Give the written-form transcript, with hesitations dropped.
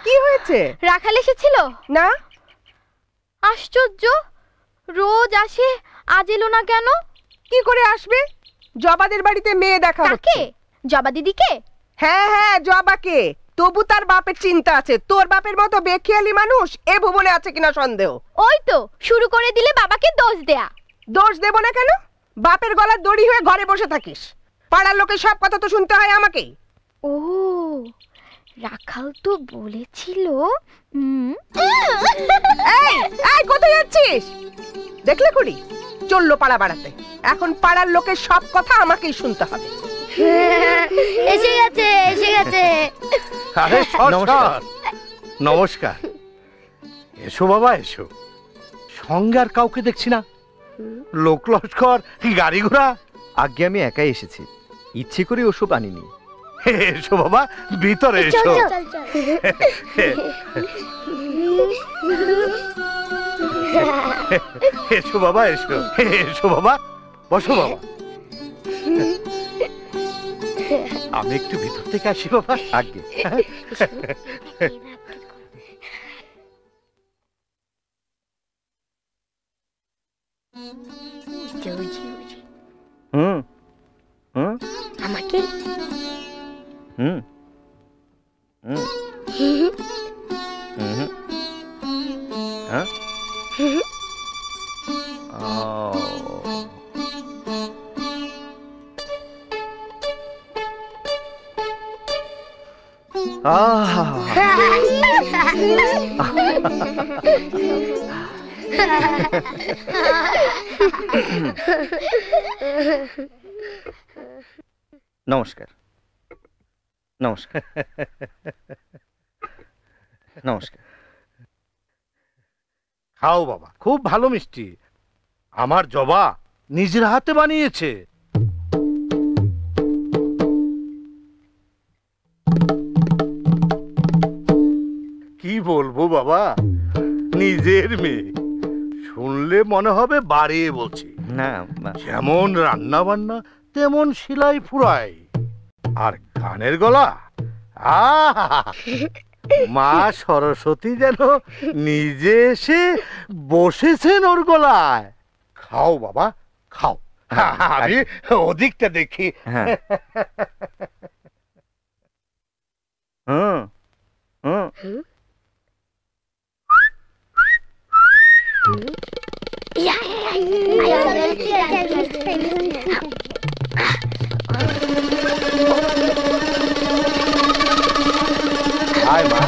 কি হয়েছে? রাখাল এসেছিল না। আশ্চর্য, রোজ আসে, আজ এলো না কেন? কি করে আসবে? জবাদের বাড়িতে মেয়ে দেখা হচ্ছে। জবা দিদিকে? হ্যাঁ হ্যাঁ, জবাকে। তবু তার বাপের চিন্তা আছে। তোর বাপের মতো বেখেয়ালি মানুষ এ ভুবনে আছে কিনা সন্দেহ। ওই তো শুরু করে দিলে বাবাকে দোষ দেয়া। দোষ দেব না কেন? বাপের গলার দড়ি হয়ে ঘরে বসে থাকিস। পাড়ার লোকের সব কথা তো শুনতে হয় আমাকেই। ও, রাখাল তো বলেছিল। এই এই, কোথায় যাচ্ছিস? দেখলে কুড়ি চললো পাড়া বাড়াতে। এখন পাড়ার লোকের সব কথা আমাকেই শুনতে হবে। এসে গেছে, এসে গেছে। আরে নমস্কার। নমস্কার। এসো বাবা এসো। সঙ্গে আর কাউকে দেখছি না। লোক লস্কর, গাড়ি ঘোড়া। আগে আমি একাই এসেছি, ইচ্ছে করে ওসব আনিনি। এসো বাবা, ভিতরে এসো। এসো বাবা এসো। এসো বাবা, বসো বাবা। আমি একটু ভিতর থেকে আসি বাবা। আগে হুম হুম আমাকে হুম হুম হুম হ্যাঁ নমস্কার নমস্কার নমস্কার। খাও বাবা, খুব ভালো মিষ্টি। আমার জবা নিজের হাতে বানিয়েছে। কি বলবো বাবা, নিজের মেয়ে। শুনলে মনে হবে বাড়িয়ে বলছি। না, যেমন রান্না বান্না তেমন সেলাই ফুরাই। আর গানের গলা, মা সরস্বতী যেন নিজে এসে বসেছেন ওর গলায়। খাও বাবা খাও। আমি ওদিকটা দেখি। হ্যাঁ হুম হুম আয় মা।